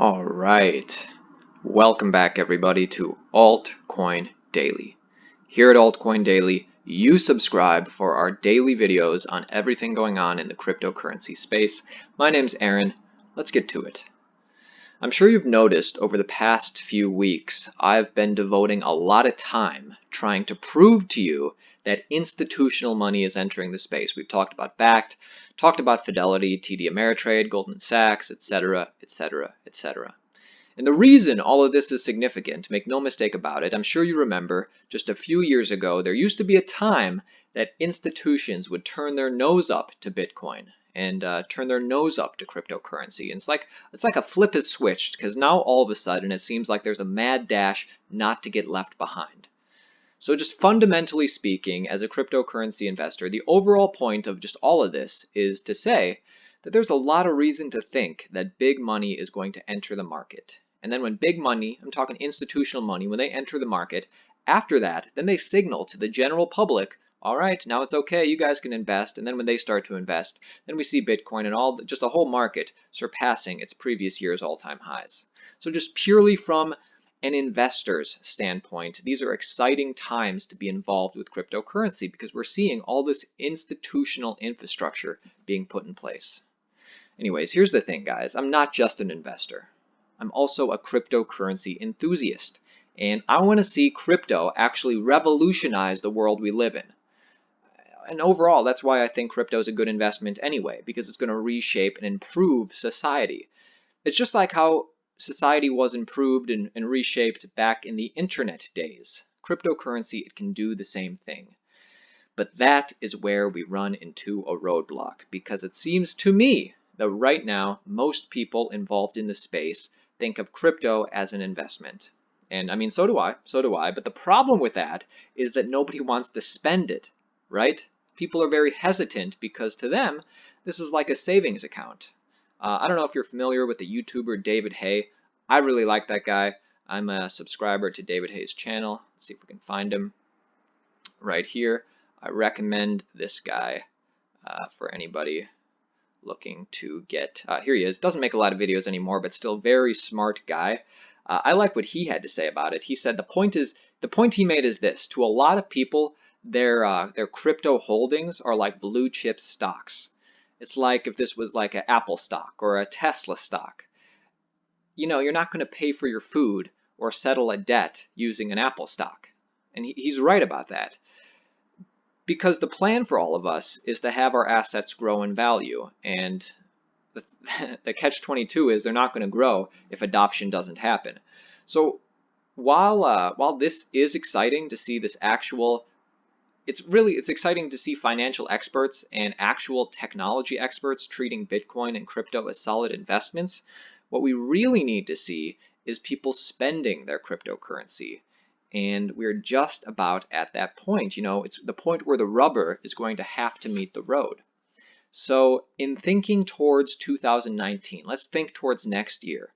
All right. Welcome back, everybody, to Altcoin Daily. Here at Altcoin Daily, you subscribe for our daily videos on everything going on in the cryptocurrency space. My name's Aaron. Let's get to it. I'm sure you've noticed over the past few weeks, I've been devoting a lot of time trying to prove to you that institutional money is entering the space. We've talked about Bakkt, talked about Fidelity, TD Ameritrade, Goldman Sachs, etc., etc., etc. And the reason all of this is significant, make no mistake about it, I'm sure you remember just a few years ago, there used to be a time that institutions would turn their nose up to Bitcoin and turn their nose up to cryptocurrency. And it's like a flip is switched, because now all of a sudden it seems like there's a mad dash not to get left behind. So just fundamentally speaking, as a cryptocurrency investor, the overall point of just all of this is to say that there's a lot of reason to think that big money is going to enter the market. And then when big money, I'm talking institutional money, when they enter the market, after that, then they signal to the general public, all right, now it's okay, you guys can invest. And then when they start to invest, then we see Bitcoin and just the whole market surpassing its previous year's all-time highs. So just purely from an investor's standpoint, these are exciting times to be involved with cryptocurrency because we're seeing all this institutional infrastructure being put in place. Anyways, here's the thing, guys. I'm not just an investor. I'm also a cryptocurrency enthusiast, and I want to see crypto actually revolutionize the world we live in. And overall, that's why I think crypto is a good investment anyway, because it's going to reshape and improve society. It's just like how society was improved and reshaped back in the internet days. Cryptocurrency, it can do the same thing. But that is where we run into a roadblock, because it seems to me that right now most people involved in the space think of crypto as an investment. And I mean, so do I, but the problem with that is that nobody wants to spend it, right? People are very hesitant because to them, this is like a savings account. I don't know if you're familiar with the YouTuber David Hay. I really like that guy. I'm a subscriber to David Hay's channel. Let's see if we can find him right here. I recommend this guy for anybody looking to get, here he is. Doesn't make a lot of videos anymore, but still very smart guy. I like what he had to say about it. He said the point he made is this: to a lot of people, their crypto holdings are like blue chip stocks. It's like if this was like an Apple stock or a Tesla stock. You know, you're not going to pay for your food or settle a debt using an Apple stock. And he's right about that. Because the plan for all of us is to have our assets grow in value. And the catch-22 is they're not going to grow if adoption doesn't happen. So while this is exciting to see this actual, it's exciting to see financial experts and actual technology experts treating Bitcoin and crypto as solid investments, what we really need to see is people spending their cryptocurrency. And we're just about at that point. You know, it's the point where the rubber is going to have to meet the road. So in thinking towards 2019, let's think towards next year,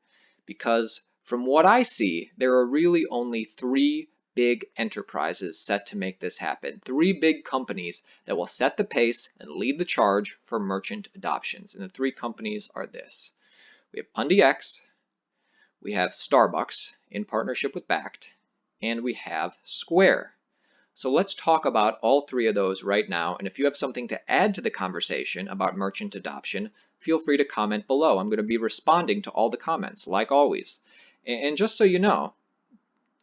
because from what I see, there are really only 3 big enterprises set to make this happen. 3 big companies that will set the pace and lead the charge for merchant adoptions. And the 3 companies are this. We have Pundi X, we have Starbucks in partnership with Bakkt, and we have Square. So let's talk about all 3 of those right now. And if you have something to add to the conversation about merchant adoption, feel free to comment below. I'm going to be responding to all the comments, like always. And just so you know,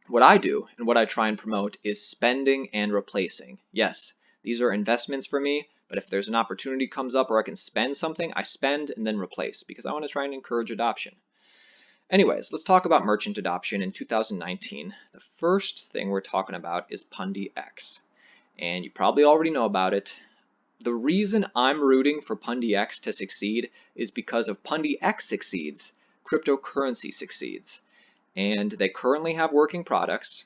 what I do and what I try and promote is spending and replacing. Yes, these are investments for me, but if there's an opportunity comes up where I can spend something, I spend and then replace, because I want to try and encourage adoption. Anyways, let's talk about merchant adoption in 2019. The first thing we're talking about is Pundi X. And you probably already know about it. The reason I'm rooting for Pundi X to succeed is because if Pundi X succeeds, cryptocurrency succeeds. And they currently have working products.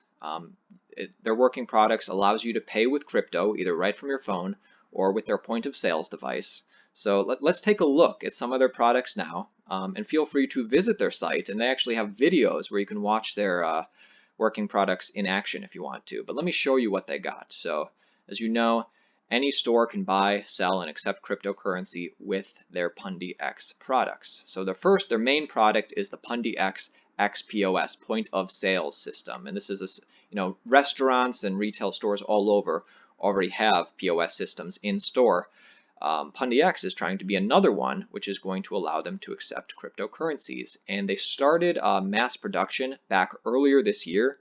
Their working products allows you to pay with crypto, either right from your phone or with their point of sales device. So let's take a look at some of their products now, and feel free to visit their site. And they actually have videos where you can watch their working products in action if you want to. But let me show you what they got. So as you know, Any store can buy, sell, and accept cryptocurrency with their Pundi X products. So their main product is the Pundi X XPOS, point of sales system, and this is restaurants and retail stores all over already have POS systems in store. Pundi X is trying to be another one, which is going to allow them to accept cryptocurrencies, and they started mass production back earlier this year.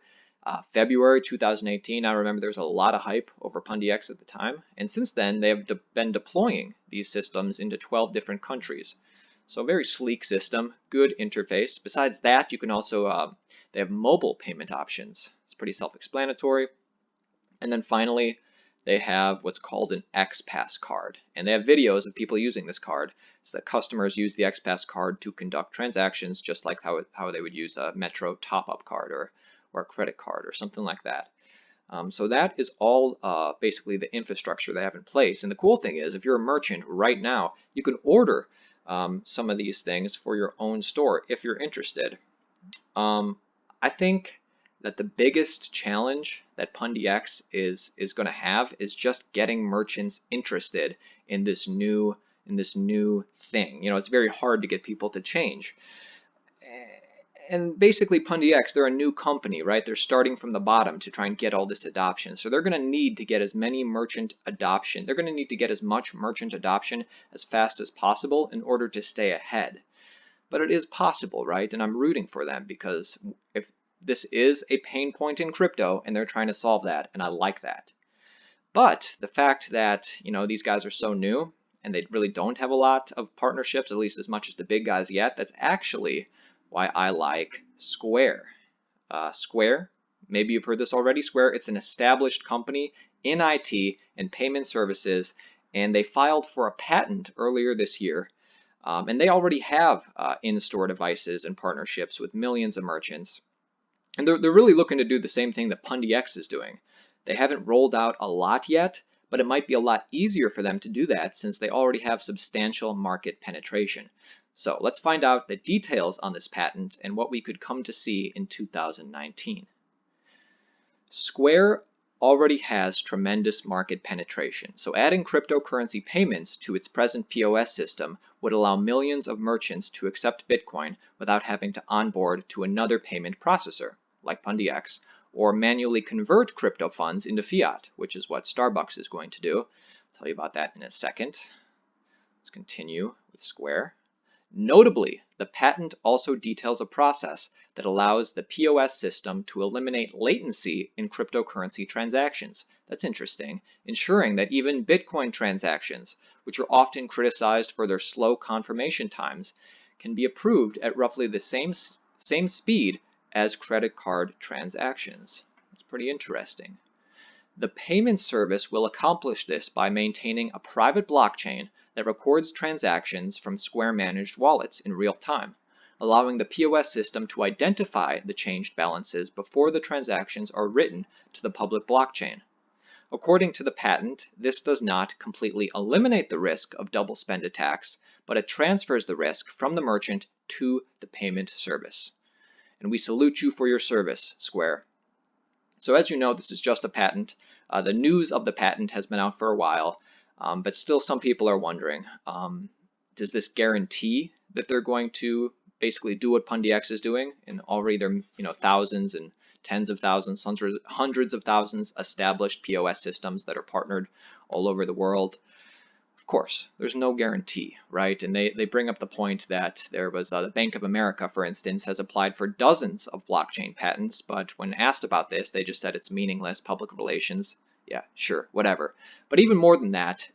February 2018, I remember there was a lot of hype over Pundi X at the time, and since then they have been deploying these systems into 12 different countries. So a very sleek system, good interface. Besides that, you can also, they have mobile payment options. It's pretty self-explanatory. And then finally, they have what's called an XPass card, and they have videos of people using this card so that customers use the XPass card to conduct transactions just like how they would use a Metro top-up card or a credit card or something like that. So that is all basically the infrastructure they have in place. And the cool thing is, if you're a merchant right now, you can order some of these things for your own store if you're interested. I think that the biggest challenge that Pundi X is going to have is just getting merchants interested in this new thing. It's very hard to get people to change. And basically Pundi X, they're a new company, right? They're starting from the bottom to try and get all this adoption. So they're going to need to get as many merchant adoption. They're going to need to get as much merchant adoption as fast as possible in order to stay ahead. But it is possible, right? And I'm rooting for them because if this is a pain point in crypto and they're trying to solve that, and I like that. But the fact that, these guys are so new and they really don't have a lot of partnerships, at least as much as the big guys yet, that's actually why I like Square. Square, maybe you've heard this already. Square, it's an established company in IT and payment services, and they filed for a patent earlier this year. And they already have in-store devices and partnerships with millions of merchants. And they're really looking to do the same thing that Pundi X is doing. They haven't rolled out a lot yet, but it might be a lot easier for them to do that since they already have substantial market penetration. So let's find out the details on this patent and what we could come to see in 2019. Square already has tremendous market penetration, so adding cryptocurrency payments to its present POS system would allow millions of merchants to accept Bitcoin without having to onboard to another payment processor, like Pundi X, or manually convert crypto funds into fiat, which is what Starbucks is going to do. I'll tell you about that in a second. Let's continue with Square. Notably, the patent also details a process that allows the POS system to eliminate latency in cryptocurrency transactions. That's interesting, ensuring that even Bitcoin transactions, which are often criticized for their slow confirmation times, can be approved at roughly the same speed as credit card transactions. That's pretty interesting. The payment service will accomplish this by maintaining a private blockchain that records transactions from Square-managed wallets in real time, allowing the POS system to identify the changed balances before the transactions are written to the public blockchain. According to the patent, this does not completely eliminate the risk of double spend attacks, but it transfers the risk from the merchant to the payment service. And we salute you for your service, Square. So as you know, this is just a patent. The news of the patent has been out for a while, but still some people are wondering, does this guarantee that they're going to basically do what Pundi X is doing? And already there are thousands and tens of thousands, hundreds of thousands established POS systems that are partnered all over the world. Of course, there's no guarantee, right? And they bring up the point that there was the Bank of America, for instance, has applied for dozens of blockchain patents, but when asked about this, they just said it's meaningless, public relations. Yeah, sure, whatever. But even more than that,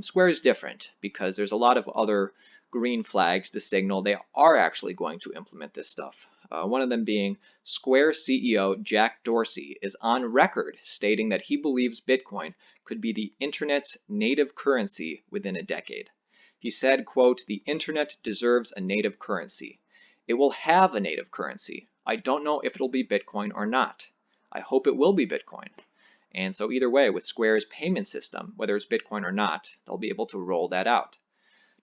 Square is different because there's a lot of other green flags to signal they are actually going to implement this stuff. One of them being Square CEO Jack Dorsey is on record stating that he believes Bitcoin could be the internet's native currency within a decade. He said, quote, "The internet deserves a native currency. It will have a native currency. I don't know if it'll be Bitcoin or not. I hope it will be Bitcoin." And so either way, with Square's payment system, whether it's Bitcoin or not, they'll be able to roll that out.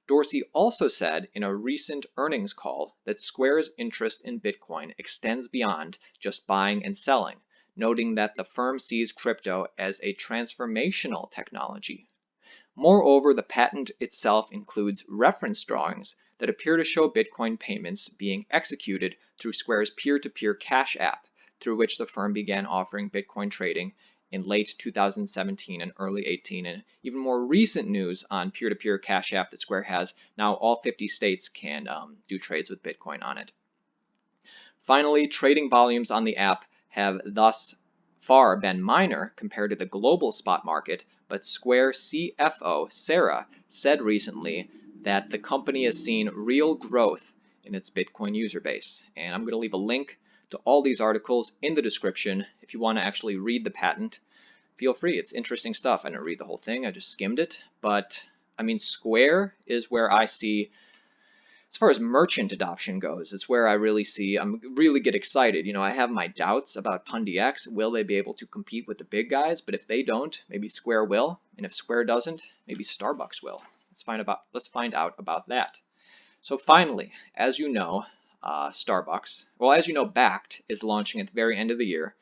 Dorsey also said in a recent earnings call that Square's interest in Bitcoin extends beyond just buying and selling, noting that the firm sees crypto as a transformational technology Moreover, the patent itself includes reference drawings that appear to show Bitcoin payments being executed through Square's peer-to-peer cash app, through which the firm began offering Bitcoin trading in late 2017 and early 18. And even more recent news on peer-to-peer cash app that Square has, now all 50 states can do trades with Bitcoin on it. Finally, trading volumes on the app have thus far been minor compared to the global spot market, but Square CFO Sarah said recently that the company has seen real growth in its Bitcoin user base. And I'm going to leave a link to all these articles in the description. If you want to actually read the patent, feel free. It's interesting stuff. I didn't read the whole thing, I just skimmed it. But I mean, Square is where I see, as far as merchant adoption goes, it's where I really get excited. You know, I have my doubts about Pundi X. Will they be able to compete with the big guys? But if they don't, maybe Square will. And if Square doesn't, maybe Starbucks will. Let's find out about that. So finally, as you know, Bakkt is launching at the very end of the year.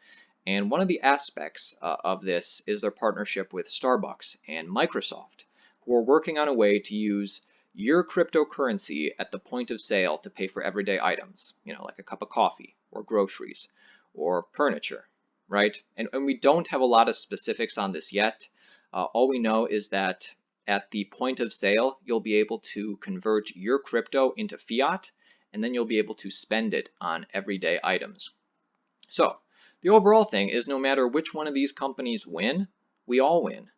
And one of the aspects of this is their partnership with Starbucks and Microsoft, who are working on a way to use your cryptocurrency at the point of sale to pay for everyday items, you know, like a cup of coffee or groceries or furniture, right? And we don't have a lot of specifics on this yet. All we know is that at the point of sale, you'll be able to convert your crypto into fiat, and then you'll be able to spend it on everyday items. So the overall thing is, no matter which one of these companies win, we all win.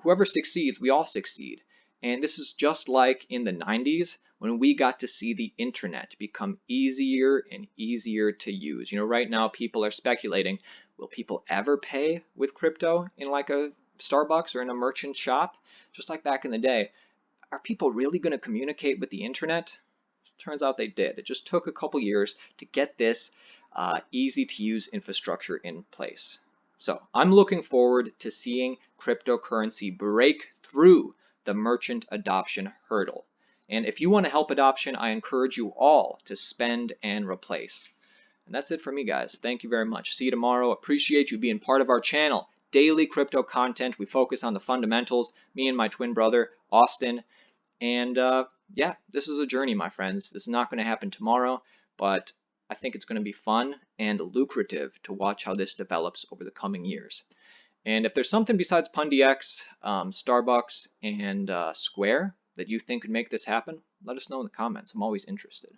Whoever succeeds, we all succeed. And this is just like in the 90s when we got to see the internet become easier and easier to use. You know, right now people are speculating, will people ever pay with crypto in like a Starbucks or in a merchant shop? Just like back in the day, are people really going to communicate with the internet? Turns out they did. It just took a couple years to get this easy to use infrastructure in place. So I'm looking forward to seeing cryptocurrency break through the merchant adoption hurdle. And if you want to help adoption, I encourage you all to spend and replace. And that's it for me, guys. Thank you very much. See you tomorrow. Appreciate you being part of our channel. Daily crypto content. We focus on the fundamentals, me and my twin brother, Austin. And yeah, this is a journey, my friends. This is not going to happen tomorrow, but I think it's going to be fun and lucrative to watch how this develops over the coming years. And if there's something besides Pundi X, Starbucks, and Square that you think could make this happen, let us know in the comments. I'm always interested.